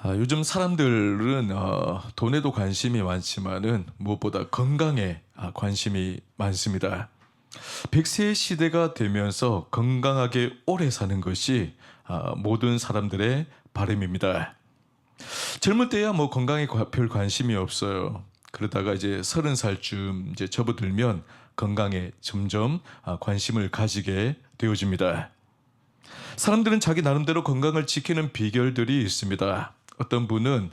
요즘 사람들은 돈에도 관심이 많지만은 무엇보다 건강에 관심이 많습니다. 100세 시대가 되면서 건강하게 오래 사는 것이 모든 사람들의 바람입니다. 젊을 때야 뭐 건강에 별 관심이 없어요. 그러다가 이제 30살쯤 이제 접어들면 건강에 점점 관심을 가지게 되어집니다. 사람들은 자기 나름대로 건강을 지키는 비결들이 있습니다. 어떤 분은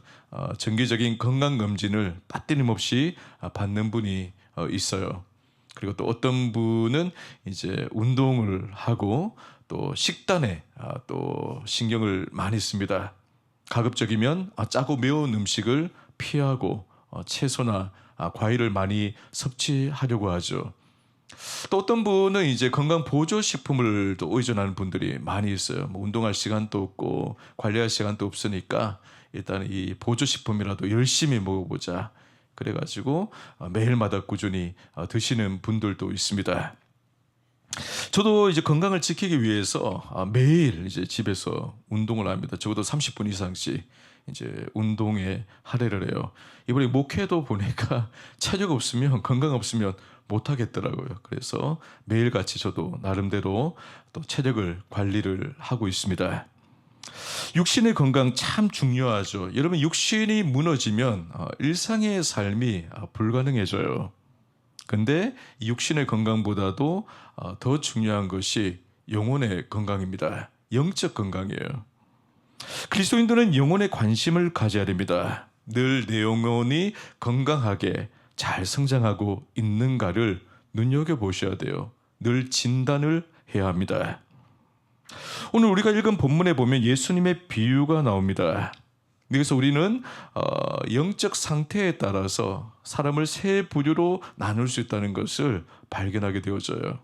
정기적인 건강검진을 빠뜨림없이 받는 분이 있어요. 그리고 또 어떤 분은 이제 운동을 하고 또 식단에 또 신경을 많이 씁니다. 가급적이면 짜고 매운 음식을 피하고 채소나 과일을 많이 섭취하려고 하죠. 또 어떤 분은 이제 건강 보조 식품을 또 의존하는 분들이 많이 있어요. 뭐 운동할 시간도 없고 관리할 시간도 없으니까 일단 이 보조 식품이라도 열심히 먹어보자. 그래가지고 매일마다 꾸준히 드시는 분들도 있습니다. 저도 이제 건강을 지키기 위해서 매일 이제 집에서 운동을 합니다. 적어도 30분 이상씩 이제 운동에 할애를 해요. 이번에 목회도 보니까 체력 없으면 건강 없으면 못 하겠더라고요. 그래서 매일같이 저도 나름대로 또 체력을 관리를 하고 있습니다. 육신의 건강 참 중요하죠. 여러분 육신이 무너지면 일상의 삶이 불가능해져요. 근데 육신의 건강보다도 더 중요한 것이 영혼의 건강입니다. 영적 건강이에요. 그리스도인들은 영혼에 관심을 가져야 됩니다. 늘 내 영혼이 건강하게 잘 성장하고 있는가를 눈여겨보셔야 돼요. 늘 진단을 해야 합니다. 오늘 우리가 읽은 본문에 보면 예수님의 비유가 나옵니다. 여기서 우리는 영적 상태에 따라서 사람을 세 부류로 나눌 수 있다는 것을 발견하게 되어져요.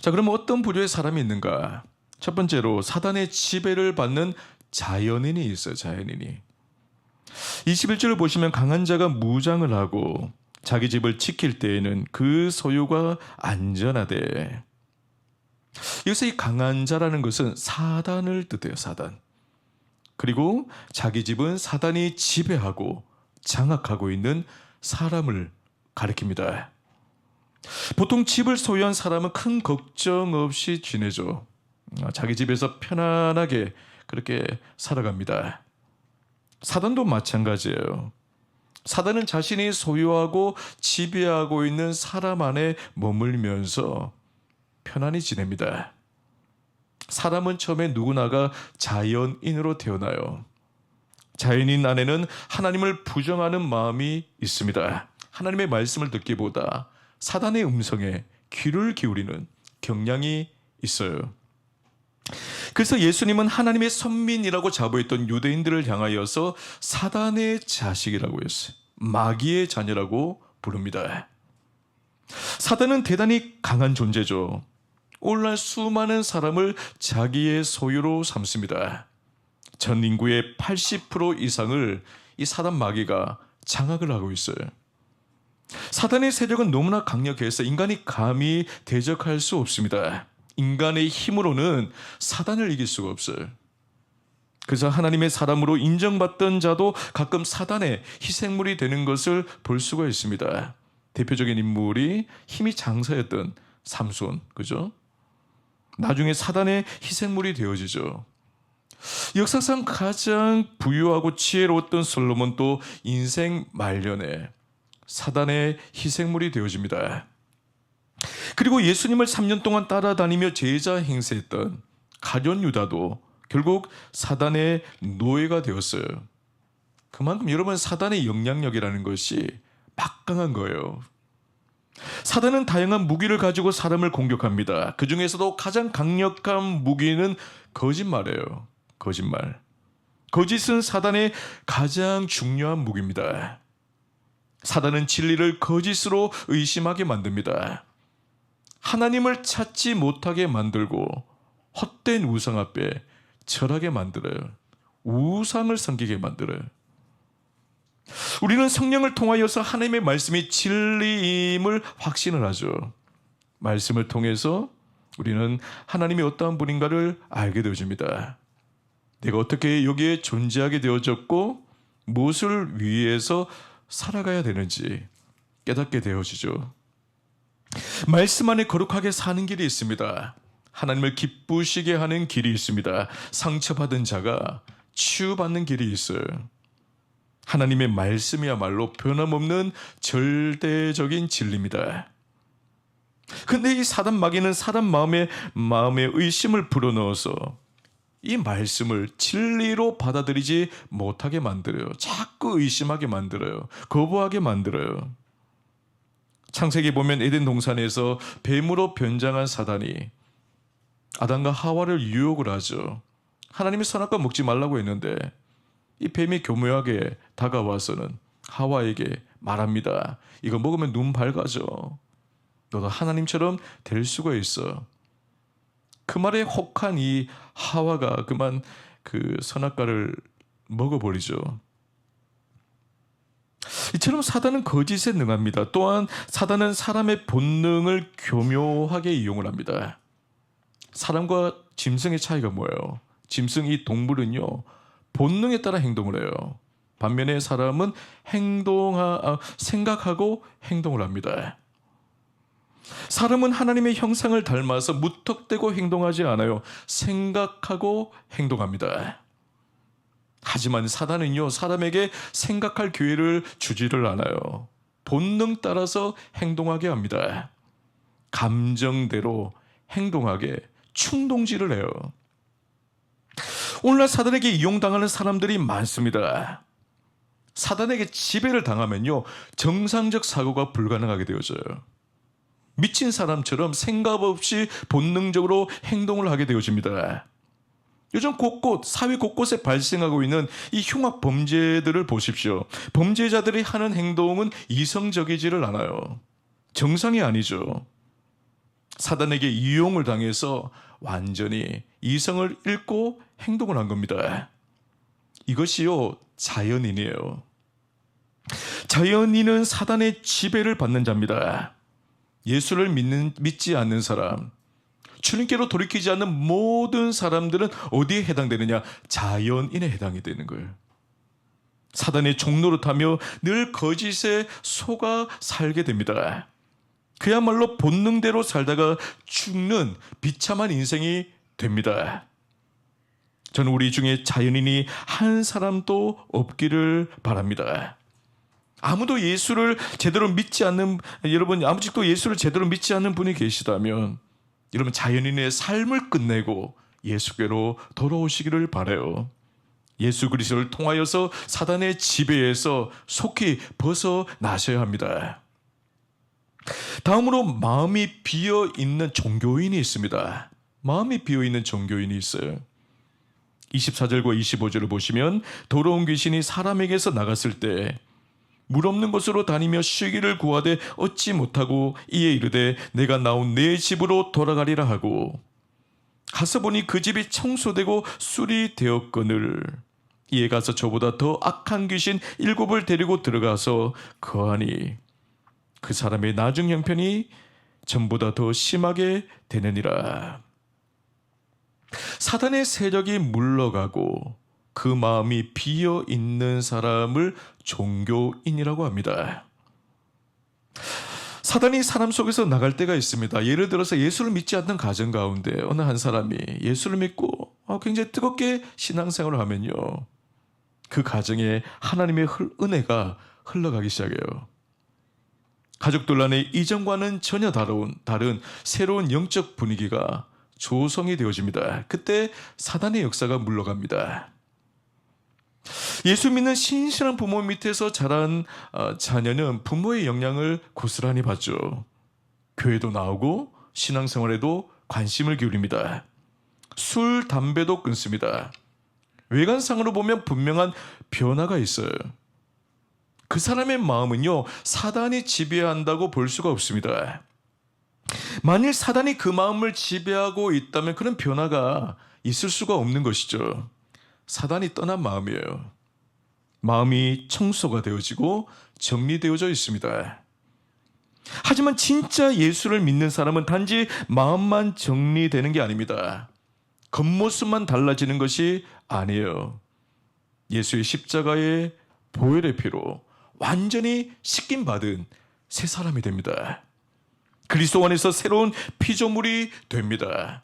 자, 그러면 어떤 부류의 사람이 있는가? 첫 번째로 사단의 지배를 받는 자연인이 있어요. 자연인이. 21절을 보시면 강한 자가 무장을 하고 자기 집을 지킬 때에는 그 소유가 안전하되. 여기서 이 강한 자라는 것은 사단을 뜻해요. 사단. 그리고 자기 집은 사단이 지배하고 장악하고 있는 사람을 가리킵니다. 보통 집을 소유한 사람은 큰 걱정 없이 지내죠. 자기 집에서 편안하게 그렇게 살아갑니다. 사단도 마찬가지예요. 사단은 자신이 소유하고 지배하고 있는 사람 안에 머물면서 편안히 지냅니다. 사람은 처음에 누구나가 자연인으로 태어나요. 자연인 안에는 하나님을 부정하는 마음이 있습니다. 하나님의 말씀을 듣기보다 사단의 음성에 귀를 기울이는 경향이 있어요. 그래서 예수님은 하나님의 선민이라고 자부했던 유대인들을 향하여서 사단의 자식이라고 했어요. 마귀의 자녀라고 부릅니다. 사단은 대단히 강한 존재죠. 오늘날 수많은 사람을 자기의 소유로 삼습니다. 전 인구의 80% 이상을 이 사단 마귀가 장악을 하고 있어요. 사단의 세력은 너무나 강력해서 인간이 감히 대적할 수 없습니다. 인간의 힘으로는 사단을 이길 수가 없어요. 그래서 하나님의 사람으로 인정받던 자도 가끔 사단의 희생물이 되는 것을 볼 수가 있습니다. 대표적인 인물이 힘이 장사였던 삼손, 그죠? 나중에 사단의 희생물이 되어지죠. 역사상 가장 부유하고 지혜로웠던 솔로몬도 인생 말년에 사단의 희생물이 되어집니다. 그리고 예수님을 3년 동안 따라다니며 제자 행세했던 가룟 유다도 결국 사단의 노예가 되었어요. 그만큼 여러분 사단의 영향력이라는 것이 막강한 거예요. 사단은 다양한 무기를 가지고 사람을 공격합니다. 그 중에서도 가장 강력한 무기는 거짓말이에요. 거짓말. 거짓은 사단의 가장 중요한 무기입니다. 사단은 진리를 거짓으로 의심하게 만듭니다. 하나님을 찾지 못하게 만들고 헛된 우상 앞에 절하게 만들어요. 우상을 섬기게 만들어요. 우리는 성령을 통하여서 하나님의 말씀이 진리임을 확신을 하죠. 말씀을 통해서 우리는 하나님이 어떠한 분인가를 알게 되어집니다. 내가 어떻게 여기에 존재하게 되어졌고 무엇을 위해서 살아가야 되는지 깨닫게 되어지죠. 말씀 안에 거룩하게 사는 길이 있습니다. 하나님을 기쁘시게 하는 길이 있습니다. 상처받은 자가 치유받는 길이 있어요. 하나님의 말씀이야말로 변함없는 절대적인 진리입니다. 근데 이 사단 마귀는 사람 마음에 의심을 불어넣어서 이 말씀을 진리로 받아들이지 못하게 만들어요. 자꾸 의심하게 만들어요. 거부하게 만들어요. 창세기 보면 에덴 동산에서 뱀으로 변장한 사단이 아담과 하와를 유혹을 하죠. 하나님이 선악과 먹지 말라고 했는데 이 뱀이 교묘하게 다가와서는 하와에게 말합니다. 이거 먹으면 눈 밝아져. 너도 하나님처럼 될 수가 있어. 그 말에 혹한 이 하와가 그만 그 선악과를 먹어버리죠. 이처럼 사단은 거짓에 능합니다. 또한 사단은 사람의 본능을 교묘하게 이용을 합니다. 사람과 짐승의 차이가 뭐예요? 짐승 이 동물은요, 본능에 따라 행동을 해요. 반면에 사람은 생각하고 행동을 합니다. 사람은 하나님의 형상을 닮아서 무턱대고 행동하지 않아요. 생각하고 행동합니다. 하지만 사단은요, 사람에게 생각할 기회를 주지를 않아요. 본능 따라서 행동하게 합니다. 감정대로 행동하게 충동질을 해요. 오늘날 사단에게 이용당하는 사람들이 많습니다. 사단에게 지배를 당하면요, 정상적 사고가 불가능하게 되어져요. 미친 사람처럼 생각 없이 본능적으로 행동을 하게 되어집니다. 요즘 사회 곳곳에 발생하고 있는 이 흉악 범죄들을 보십시오. 범죄자들이 하는 행동은 이성적이지를 않아요. 정상이 아니죠. 사단에게 이용을 당해서 완전히 이성을 잃고 행동을 한 겁니다. 이것이요, 자연인이에요. 자연인은 사단의 지배를 받는 자입니다. 예수를 믿지 않는 사람, 주님께로 돌이키지 않는 모든 사람들은 어디에 해당되느냐? 자연인에 해당이 되는 거예요. 사단의 종노릇하며 늘 거짓에 속아 살게 됩니다. 그야말로 본능대로 살다가 죽는 비참한 인생이 됩니다. 저는 우리 중에 자연인이 한 사람도 없기를 바랍니다. 아무도 예수를 제대로 믿지 않는, 여러분 아직도 예수를 제대로 믿지 않는 분이 계시다면 여러분 자연인의 삶을 끝내고 예수께로 돌아오시기를 바라요. 예수 그리스도를 통하여서 사단의 지배에서 속히 벗어나셔야 합니다. 다음으로 마음이 비어있는 종교인이 있습니다. 마음이 비어있는 종교인이 있어요. 24절과 25절을 보시면 더러운 귀신이 사람에게서 나갔을 때 물 없는 곳으로 다니며 쉬기를 구하되 얻지 못하고 이에 이르되 내가 나온 내 집으로 돌아가리라 하고 가서 보니 그 집이 청소되고 술이 되었거늘 이에 가서 저보다 더 악한 귀신 7을 데리고 들어가서 거하니 그 사람의 나중 형편이 전보다 더 심하게 되느니라. 사단의 세력이 물러가고 그 마음이 비어 있는 사람을 종교인이라고 합니다. 사단이 사람 속에서 나갈 때가 있습니다. 예를 들어서 예수를 믿지 않는 가정 가운데 어느 한 사람이 예수를 믿고 굉장히 뜨겁게 신앙생활을 하면요, 그 가정에 하나님의 은혜가 흘러가기 시작해요. 가족들 안에 이전과는 전혀 다른 새로운 영적 분위기가 조성이 되어집니다. 그때 사단의 역사가 물러갑니다. 예수 믿는 신실한 부모 밑에서 자란 자녀는 부모의 영향을 고스란히 받죠. 교회도 나오고 신앙생활에도 관심을 기울입니다. 술, 담배도 끊습니다. 외관상으로 보면 분명한 변화가 있어요. 그 사람의 마음은요, 사단이 지배한다고 볼 수가 없습니다. 만일 사단이 그 마음을 지배하고 있다면 그런 변화가 있을 수가 없는 것이죠. 사단이 떠난 마음이에요. 마음이 청소가 되어지고 정리되어져 있습니다. 하지만 진짜 예수를 믿는 사람은 단지 마음만 정리되는 게 아닙니다. 겉모습만 달라지는 것이 아니에요. 예수의 십자가의 보혈의 피로 완전히 씻김 받은 새 사람이 됩니다. 그리스도 안에서 새로운 피조물이 됩니다.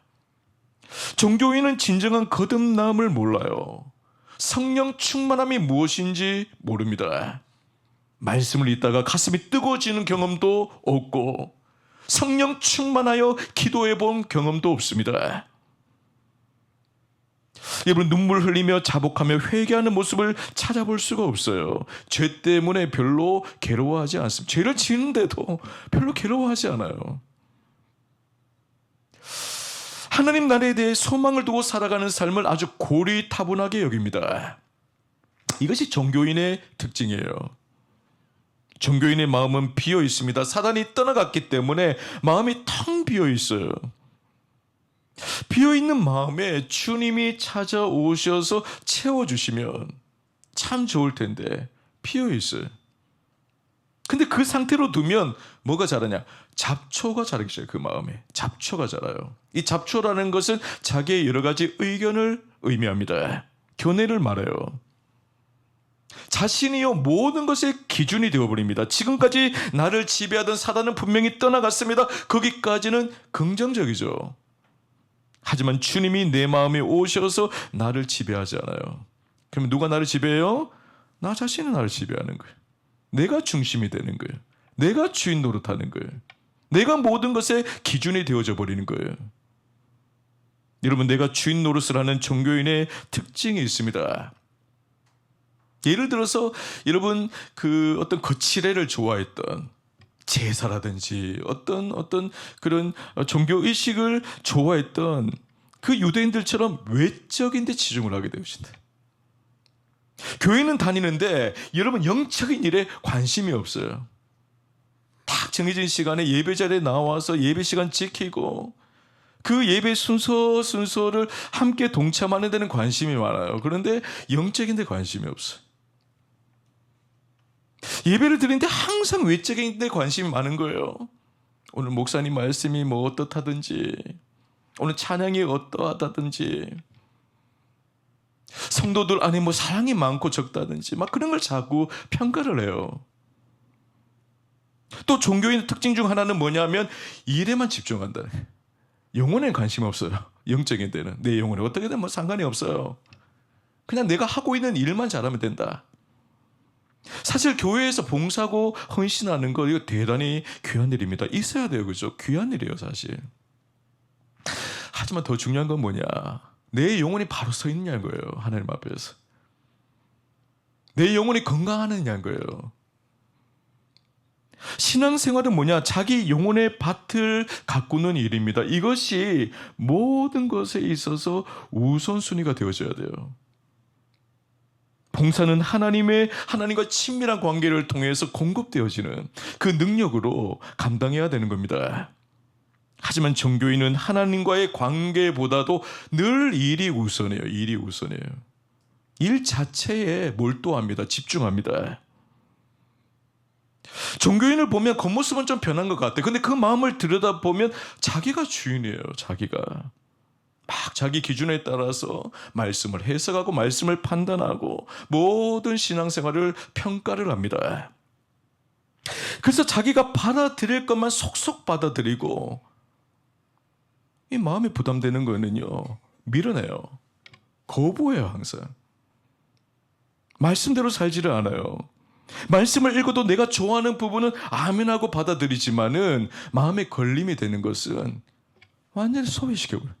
종교인은 진정한 거듭남을 몰라요. 성령 충만함이 무엇인지 모릅니다. 말씀을 읽다가 가슴이 뜨거워지는 경험도 없고 성령 충만하여 기도해 본 경험도 없습니다. 여러분, 눈물 흘리며 자복하며 회개하는 모습을 찾아볼 수가 없어요. 죄 때문에 별로 괴로워하지 않습니다. 죄를 지는데도 별로 괴로워하지 않아요. 하나님 나라에 대해 소망을 두고 살아가는 삶을 아주 고리타분하게 여깁니다. 이것이 종교인의 특징이에요. 종교인의 마음은 비어 있습니다. 사단이 떠나갔기 때문에 마음이 텅 비어 있어요. 비어 있는 마음에 주님이 찾아오셔서 채워주시면 참 좋을 텐데 비어 있어요. 근데 그 상태로 두면 뭐가 자라냐? 잡초가 자라기 시작해요. 그 마음에 잡초가 자라요. 이 잡초라는 것은 자기의 여러 가지 의견을 의미합니다. 견해를 말해요. 자신이요 모든 것의 기준이 되어버립니다. 지금까지 나를 지배하던 사단은 분명히 떠나갔습니다. 거기까지는 긍정적이죠. 하지만 주님이 내 마음에 오셔서 나를 지배하지 않아요. 그러면 누가 나를 지배해요? 나 자신이 나를 지배하는 거예요. 내가 중심이 되는 거예요. 내가 주인 노릇하는 거예요. 내가 모든 것의 기준이 되어져 버리는 거예요. 여러분, 내가 주인 노릇을 하는 종교인의 특징이 있습니다. 예를 들어서 여러분 그 어떤 거칠애를 좋아했던 제사라든지 어떤 그런 종교 의식을 좋아했던 그 유대인들처럼 외적인 데 치중을 하게 되십니다. 교회는 다니는데 여러분 영적인 일에 관심이 없어요. 딱 정해진 시간에 예배 자리에 나와서 예배 시간 지키고 그 예배 순서를 함께 동참하는 데는 관심이 많아요. 그런데 영적인 데 관심이 없어요. 예배를 드리는데 항상 외적인 데 관심이 많은 거예요. 오늘 목사님 말씀이 뭐 어떻다든지, 오늘 찬양이 어떠하다든지, 성도들 안에 뭐 사랑이 많고 적다든지 막 그런 걸 자꾸 평가를 해요. 또 종교인의 특징 중 하나는 뭐냐면 일에만 집중한다. 영혼에 관심 없어요. 영적인 데는 내 영혼에 어떻게 되면 뭐 상관이 없어요. 그냥 내가 하고 있는 일만 잘하면 된다. 사실 교회에서 봉사하고 헌신하는 거 이거 대단히 귀한 일입니다. 있어야 돼요. 그죠? 귀한 일이에요 사실. 하지만 더 중요한 건 뭐냐, 내 영혼이 바로 서 있느냐는 거예요. 하나님 앞에서 내 영혼이 건강하느냐는 거예요. 신앙생활은 뭐냐, 자기 영혼의 밭을 가꾸는 일입니다. 이것이 모든 것에 있어서 우선순위가 되어져야 돼요. 봉사는 하나님과 친밀한 관계를 통해서 공급되어지는 그 능력으로 감당해야 되는 겁니다. 하지만 종교인은 하나님과의 관계보다도 늘 일이 우선이에요. 일이 우선이에요. 일 자체에 몰두합니다. 집중합니다. 종교인을 보면 겉모습은 좀 변한 것 같아요. 근데 그 마음을 들여다보면 자기가 주인이에요. 자기가 막 자기 기준에 따라서 말씀을 해석하고 말씀을 판단하고 모든 신앙생활을 평가를 합니다. 그래서 자기가 받아들일 것만 속속 받아들이고 이 마음이 부담되는 거는요 밀어내요. 거부해요. 항상 말씀대로 살지를 않아요. 말씀을 읽어도 내가 좋아하는 부분은 아멘하고 받아들이지만은 마음에 걸림이 되는 것은 완전히 소외시켜버려요.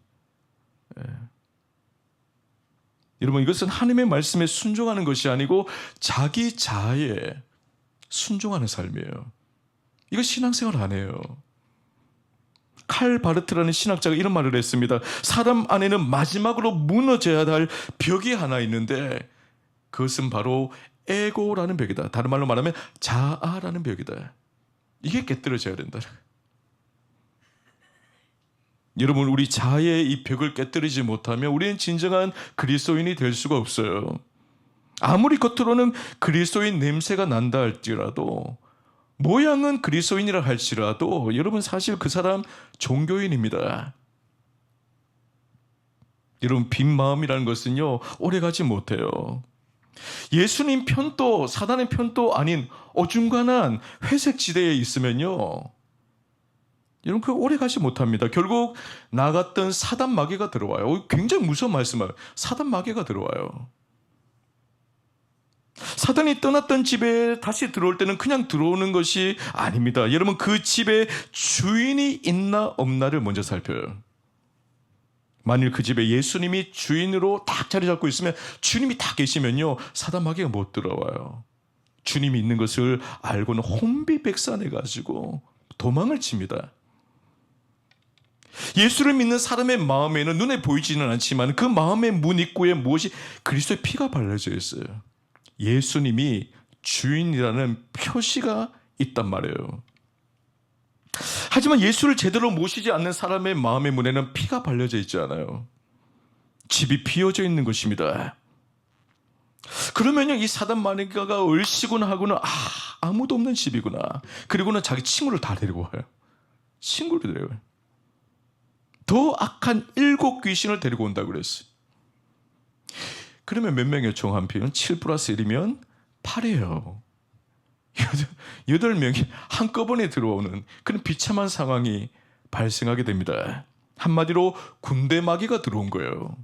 여러분, 이것은 하나님의 말씀에 순종하는 것이 아니고 자기 자아에 순종하는 삶이에요. 이거 신앙생활 안 해요. 칼 바르트라는 신학자가 이런 말을 했습니다. 사람 안에는 마지막으로 무너져야 할 벽이 하나 있는데 그것은 바로 에고라는 벽이다. 다른 말로 말하면 자아라는 벽이다. 이게 깨뜨려져야 된다. 여러분, 우리 자아의 이 벽을 깨뜨리지 못하면 우리는 진정한 그리스도인이 될 수가 없어요. 아무리 겉으로는 그리스도인 냄새가 난다 할지라도, 모양은 그리스도인이라 할지라도 여러분 사실 그 사람 종교인입니다. 여러분, 빈 마음이라는 것은요, 오래가지 못해요. 예수님 편도 사단의 편도 아닌 어중간한 회색 지대에 있으면요, 여러분, 그 오래가지 못합니다. 결국 나갔던 사단 마귀가 들어와요. 굉장히 무서운 말씀을, 사단 마귀가 들어와요. 사단이 떠났던 집에 다시 들어올 때는 그냥 들어오는 것이 아닙니다. 여러분, 그 집에 주인이 있나 없나를 먼저 살펴요. 만일 그 집에 예수님이 주인으로 딱 자리 잡고 있으면, 주님이 딱 계시면요, 사단 마귀가 못 들어와요. 주님이 있는 것을 알고는 혼비백산해가지고 도망을 칩니다. 예수를 믿는 사람의 마음에는 눈에 보이지는 않지만 그 마음의 문 입구에 무엇이, 그리스도의 피가 발라져 있어요. 예수님이 주인이라는 표시가 있단 말이에요. 하지만 예수를 제대로 모시지 않는 사람의 마음의 문에는 피가 발려져 있지 않아요. 집이 비어져 있는 것입니다. 그러면요, 이 사단 마귀가 얼씨구나 하고는, 아무도 없는 집이구나. 그리고는 자기 친구를 다 데리고 와요. 친구를 데리고 와요. 더 악한 7 귀신을 데리고 온다고 그랬어요. 그러면 몇 명의 총한피는 7 플러스 1이면 8이에요. 8명이 한꺼번에 들어오는 그런 비참한 상황이 발생하게 됩니다. 한마디로 군대 마귀가 들어온 거예요.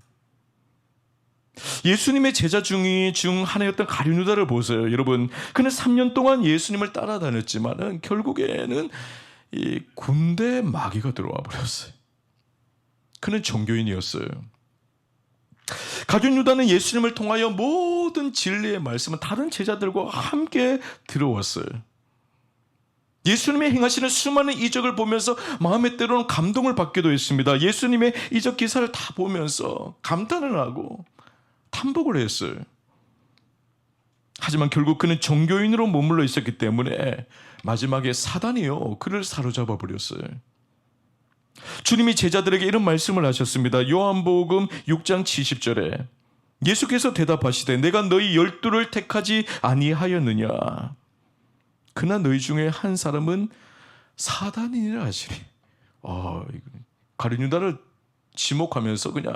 예수님의 제자 중 하나였던 가룟 유다를 보세요. 여러분, 그는 3년 동안 예수님을 따라다녔지만 결국에는 이 군대 마귀가 들어와 버렸어요. 그는 종교인이었어요. 가룟 유다는 예수님을 통하여 모든 진리의 말씀은 다른 제자들과 함께 들어왔어요. 예수님의 행하시는 수많은 이적을 보면서 마음의 때로는 감동을 받기도 했습니다. 예수님의 이적 기사를 다 보면서 감탄을 하고 탐복을 했어요. 하지만 결국 그는 종교인으로 머물러 있었기 때문에 마지막에 사단이요, 그를 사로잡아 버렸어요. 주님이 제자들에게 이런 말씀을 하셨습니다. 요한복음 6장 70절에 예수께서 대답하시되 내가 너희 12를 택하지 아니하였느냐. 그러나 너희 중에 한 사람은 사단이니라 하시니. 가룟 유다를 지목하면서 그냥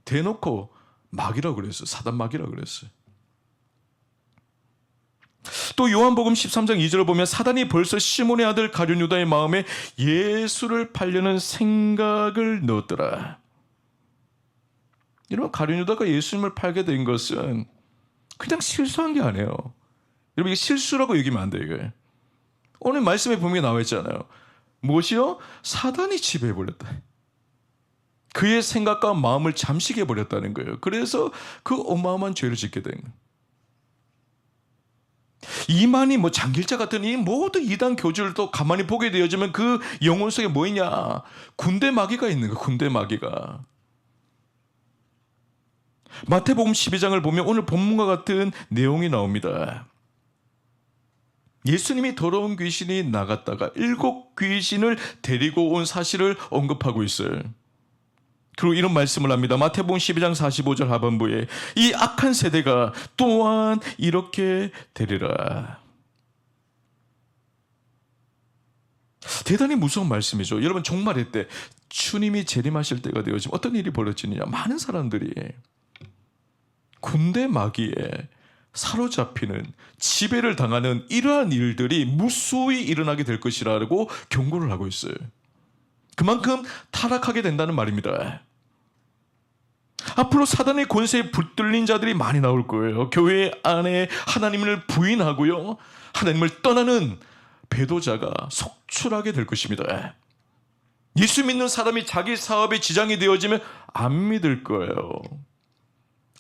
대놓고 마귀라고 그랬어요. 사단 마귀라고 그랬어요. 또 요한복음 13장 2절을 보면 사단이 벌써 시몬의 아들 가룟 유다의 마음에 예수를 팔려는 생각을 넣었더라. 여러분, 가룟 유다가 예수님을 팔게 된 것은 그냥 실수한 게 아니에요. 여러분, 이게 실수라고 얘기하면 안 돼요. 이게. 오늘 말씀에 보면 나와 있잖아요. 무엇이요? 사단이 지배해버렸다. 그의 생각과 마음을 잠식해 버렸다는 거예요. 그래서 그 어마어마한 죄를 짓게 된 거예요. 이만희 장길자 같은 이 모든 이단 교주를 또 가만히 보게 되어지면 그 영혼 속에 뭐 있냐? 군대 마귀가 있는 거야. 군대 마귀가. 마태복음 12장을 보면 오늘 본문과 같은 내용이 나옵니다. 예수님이 더러운 귀신이 나갔다가 7 귀신을 데리고 온 사실을 언급하고 있어요. 그리고 이런 말씀을 합니다. 마태복음 12장 45절 하반부에 이 악한 세대가 또한 이렇게 되리라. 대단히 무서운 말씀이죠. 여러분, 종말의 때 주님이 재림하실 때가 되어지면 어떤 일이 벌어지느냐. 많은 사람들이 군대 마귀에 사로잡히는, 지배를 당하는 이러한 일들이 무수히 일어나게 될 것이라고 경고를 하고 있어요. 그만큼 타락하게 된다는 말입니다. 앞으로 사단의 권세에 붙들린 자들이 많이 나올 거예요. 교회 안에 하나님을 부인하고요, 하나님을 떠나는 배도자가 속출하게 될 것입니다. 예수 믿는 사람이 자기 사업에 지장이 되어지면 안 믿을 거예요.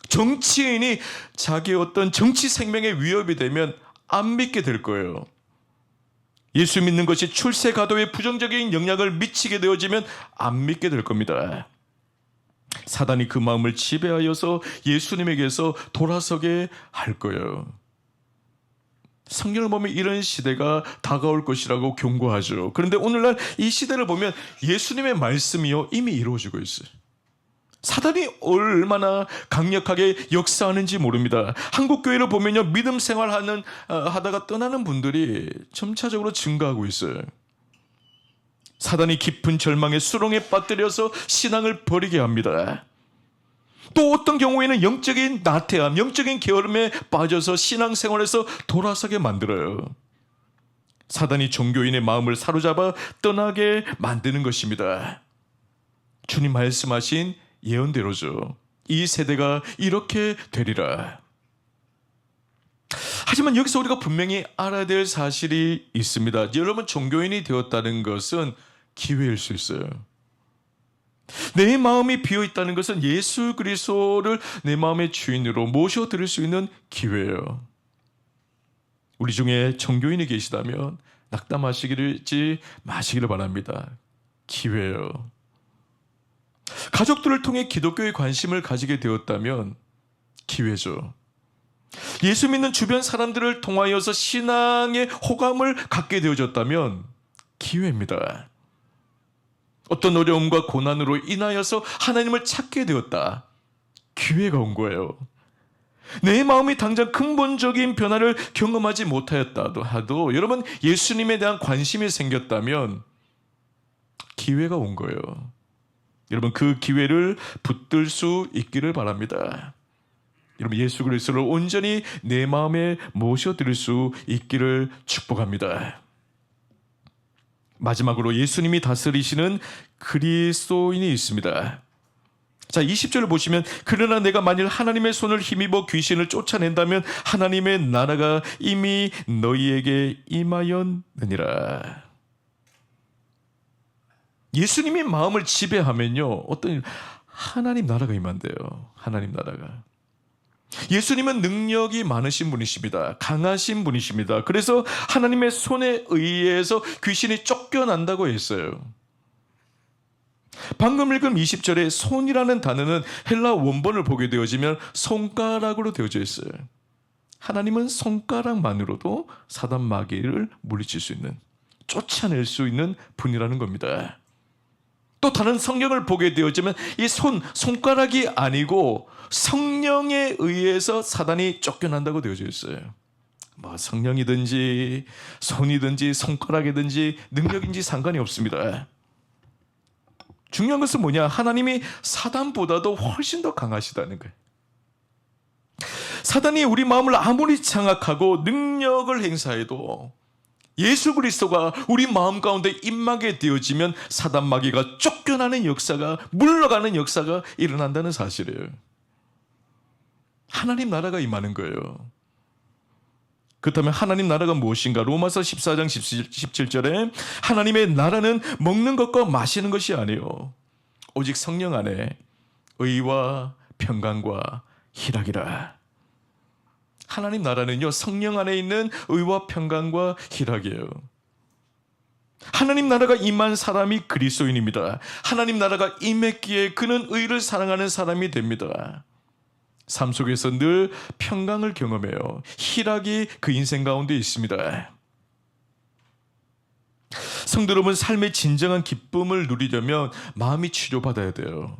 정치인이 자기의 어떤 정치 생명에 위협이 되면 안 믿게 될 거예요. 예수 믿는 것이 출세 가도에 부정적인 영향을 미치게 되어지면 안 믿게 될 겁니다. 사단이 그 마음을 지배하여서 예수님에게서 돌아서게 할 거예요. 성경을 보면 이런 시대가 다가올 것이라고 경고하죠. 그런데 오늘날 이 시대를 보면 예수님의 말씀이요, 이미 이루어지고 있어요. 사단이 얼마나 강력하게 역사하는지 모릅니다. 한국 교회를 보면요, 믿음 생활하는 하다가 떠나는 분들이 점차적으로 증가하고 있어요. 사단이 깊은 절망의 수렁에 빠뜨려서 신앙을 버리게 합니다. 또 어떤 경우에는 영적인 나태함, 영적인 게으름에 빠져서 신앙생활에서 돌아서게 만들어요. 사단이 종교인의 마음을 사로잡아 떠나게 만드는 것입니다. 주님 말씀하신 예언대로죠. 이 세대가 이렇게 되리라. 하지만 여기서 우리가 분명히 알아야 될 사실이 있습니다. 여러분, 종교인이 되었다는 것은 기회일 수 있어요. 내 마음이 비어있다는 것은 예수 그리스도를 내 마음의 주인으로 모셔드릴 수 있는 기회예요. 우리 중에 종교인이 계시다면 낙담하시지 마시기를 바랍니다. 기회예요. 가족들을 통해 기독교에 관심을 가지게 되었다면 기회죠. 예수 믿는 주변 사람들을 통하여서 신앙의 호감을 갖게 되어졌다면 기회입니다. 어떤 어려움과 고난으로 인하여서 하나님을 찾게 되었다. 기회가 온 거예요. 내 마음이 당장 근본적인 변화를 경험하지 못하였다도 하도 여러분, 예수님에 대한 관심이 생겼다면 기회가 온 거예요. 여러분, 그 기회를 붙들 수 있기를 바랍니다. 여러분, 예수 그리스도를 온전히 내 마음에 모셔드릴 수 있기를 축복합니다. 마지막으로 예수님이 다스리시는 그리스도인이 있습니다. 자, 20절을 보시면 그러나 내가 만일 하나님의 손을 힘입어 귀신을 쫓아낸다면 하나님의 나라가 이미 너희에게 임하였느니라. 예수님이 마음을 지배하면요, 어떤 하나님 나라가 임한대요. 하나님 나라가. 예수님은 능력이 많으신 분이십니다. 강하신 분이십니다. 그래서 하나님의 손에 의해서 귀신이 쫓겨난다고 했어요. 방금 읽은 20절에 손이라는 단어는 헬라 원본을 보게 되어지면 손가락으로 되어져 있어요. 하나님은 손가락만으로도 사단 마귀를 물리칠 수 있는, 쫓아낼 수 있는 분이라는 겁니다. 또 다른 성경을 보게 되어지면 이 손가락이 아니고 성령에 의해서 사단이 쫓겨난다고 되어져 있어요. 뭐 성령이든지 손이든지 손가락이든지 능력인지 상관이 없습니다. 중요한 것은 뭐냐? 하나님이 사단보다도 훨씬 더 강하시다는 거예요. 사단이 우리 마음을 아무리 장악하고 능력을 행사해도 예수 그리스도가 우리 마음 가운데 임하게 되어지면 사단 마귀가 쫓겨나는 역사가, 물러가는 역사가 일어난다는 사실이에요. 하나님 나라가 임하는 거예요. 그렇다면 하나님 나라가 무엇인가? 로마서 14장 17절에 하나님의 나라는 먹는 것과 마시는 것이 아니요 오직 성령 안에 의와 평강과 희락이라. 하나님 나라는요, 성령 안에 있는 의와 평강과 희락이에요. 하나님 나라가 임한 사람이 그리스도인입니다. 하나님 나라가 임했기에 그는 의를 사랑하는 사람이 됩니다. 삶 속에서 늘 평강을 경험해요. 희락이 그 인생 가운데 있습니다. 성도 여러분, 삶의 진정한 기쁨을 누리려면 마음이 치료받아야 돼요.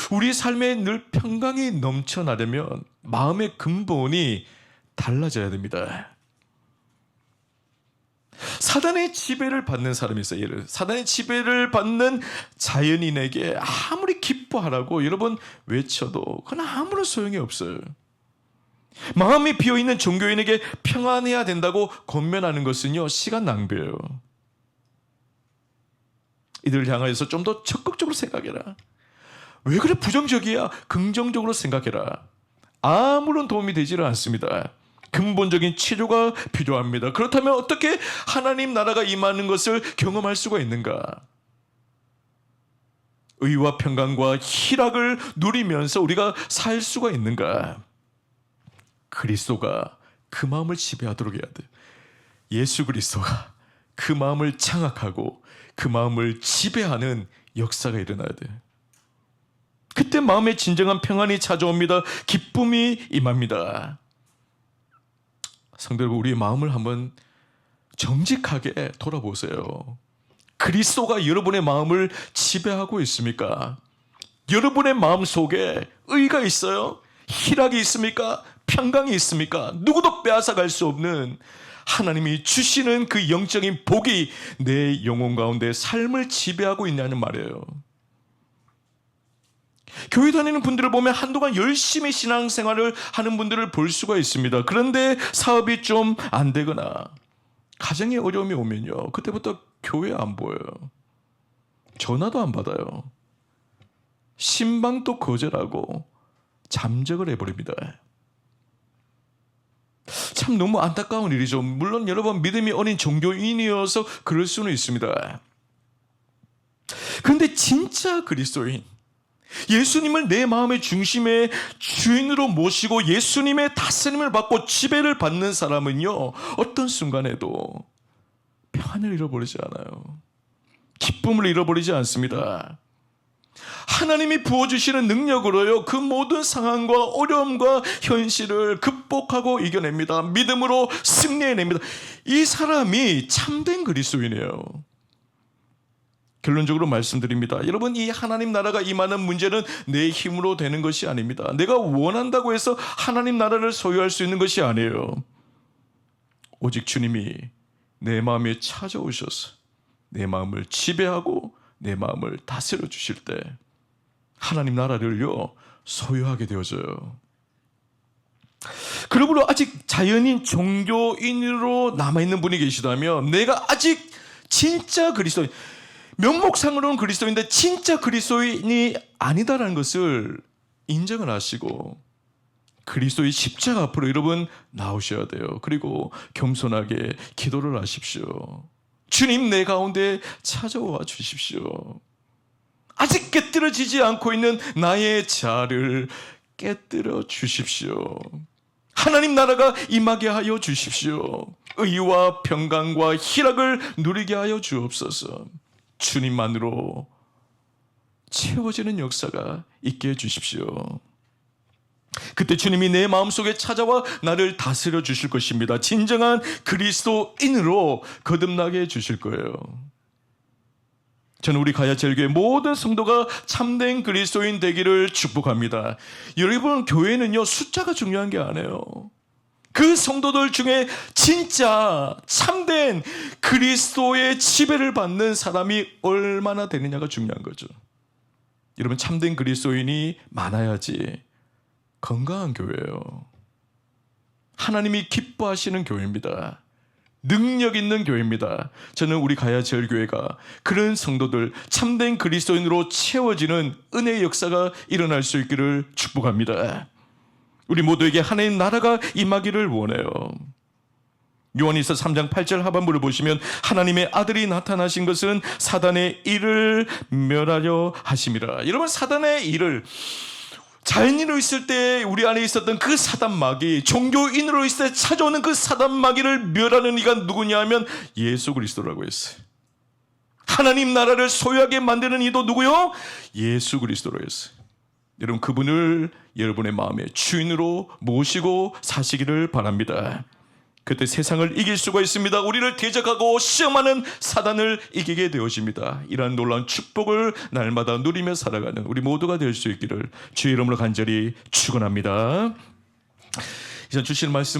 우리 삶에 늘 평강이 넘쳐나려면 마음의 근본이 달라져야 됩니다. 사단의 지배를 받는 사람이 있어요. 사단의 지배를 받는 자연인에게 아무리 기뻐하라고 여러분 외쳐도 그건 아무런 소용이 없어요. 마음이 비어있는 종교인에게 평안해야 된다고 권면하는 것은요, 시간 낭비예요. 이들을 향하여서 좀 더 적극적으로 생각해라. 왜 그래 부정적이야? 긍정적으로 생각해라. 아무런 도움이 되지는 않습니다. 근본적인 치료가 필요합니다. 그렇다면 어떻게 하나님 나라가 임하는 것을 경험할 수가 있는가? 의와 평강과 희락을 누리면서 우리가 살 수가 있는가? 그리스도가 그 마음을 지배하도록 해야 돼. 예수 그리스도가 그 마음을 장악하고 그 마음을 지배하는 역사가 일어나야 돼. 그때 마음에 진정한 평안이 찾아옵니다. 기쁨이 임합니다. 성도 여러분, 우리의 마음을 한번 정직하게 돌아보세요. 그리스도가 여러분의 마음을 지배하고 있습니까? 여러분의 마음 속에 의가 있어요? 희락이 있습니까? 평강이 있습니까? 누구도 빼앗아갈 수 없는 하나님이 주시는 그 영적인 복이 내 영혼 가운데 삶을 지배하고 있냐는 말이에요. 교회 다니는 분들을 보면 한동안 열심히 신앙생활을 하는 분들을 볼 수가 있습니다. 그런데 사업이 좀 안 되거나 가정에 어려움이 오면요, 그때부터 교회 안 보여요. 전화도 안 받아요. 신방도 거절하고 잠적을 해버립니다. 참 너무 안타까운 일이죠. 물론 여러분 믿음이 어린 종교인이어서 그럴 수는 있습니다. 그런데 진짜 그리스도인, 예수님을 내 마음의 중심의 주인으로 모시고 예수님의 다스림을 받고 지배를 받는 사람은요, 어떤 순간에도 평안을 잃어버리지 않아요. 기쁨을 잃어버리지 않습니다. 하나님이 부어주시는 능력으로요, 그 모든 상황과 어려움과 현실을 극복하고 이겨냅니다. 믿음으로 승리해냅니다. 이 사람이 참된 그리스도인이에요. 결론적으로 말씀드립니다. 여러분, 이 하나님 나라가 임하는 문제는 내 힘으로 되는 것이 아닙니다. 내가 원한다고 해서 하나님 나라를 소유할 수 있는 것이 아니에요. 오직 주님이 내 마음에 찾아오셔서 내 마음을 지배하고 내 마음을 다스려 주실 때 하나님 나라를요, 소유하게 되어져요. 그러므로 아직 자연인 종교인으로 남아있는 분이 계시다면, 내가 아직 진짜 그리스도인, 명목상으로는 그리스도인인데 진짜 그리스도인이 아니다라는 것을 인정을 하시고 그리스도의 십자가 앞으로 여러분 나오셔야 돼요. 그리고 겸손하게 기도를 하십시오. 주님, 내 가운데 찾아와 주십시오. 아직 깨뜨려지지 않고 있는 나의 자아를 깨뜨려 주십시오. 하나님 나라가 임하게 하여 주십시오. 의와 평강과 희락을 누리게 하여 주옵소서. 주님만으로 채워지는 역사가 있게 해주십시오. 그때 주님이 내 마음속에 찾아와 나를 다스려 주실 것입니다. 진정한 그리스도인으로 거듭나게 해주실 거예요. 저는 우리 가야제일교회 모든 성도가 참된 그리스도인 되기를 축복합니다. 여러분, 교회는요, 숫자가 중요한 게 아니에요. 그 성도들 중에 진짜 참된 그리스도의 지배를 받는 사람이 얼마나 되느냐가 중요한 거죠. 여러분, 참된 그리스도인이 많아야지 건강한 교회예요. 하나님이 기뻐하시는 교회입니다. 능력 있는 교회입니다. 저는 우리 가야제일교회가 그런 성도들, 참된 그리스도인으로 채워지는 은혜의 역사가 일어날 수 있기를 축복합니다. 우리 모두에게 하나님 나라가 임하기를 원해요. 요한일서 3장 8절 하반부를 보시면 하나님의 아들이 나타나신 것은 사단의 일을 멸하려 하심이라. 여러분, 사단의 일을, 자연인으로 있을 때 우리 안에 있었던 그 사단 마귀, 종교인으로 있을 때 찾아오는 그 사단 마귀를 멸하는 이가 누구냐 하면 예수 그리스도라고 했어요. 하나님 나라를 소유하게 만드는 이도 누구요? 예수 그리스도로 했어요. 여러분, 그분을 여러분의 마음의 주인으로 모시고 사시기를 바랍니다. 그때 세상을 이길 수가 있습니다. 우리를 대적하고 시험하는 사단을 이기게 되어집니다. 이러한 놀라운 축복을 날마다 누리며 살아가는 우리 모두가 될 수 있기를 주의 이름으로 간절히 축원합니다. 이제 주시는 말씀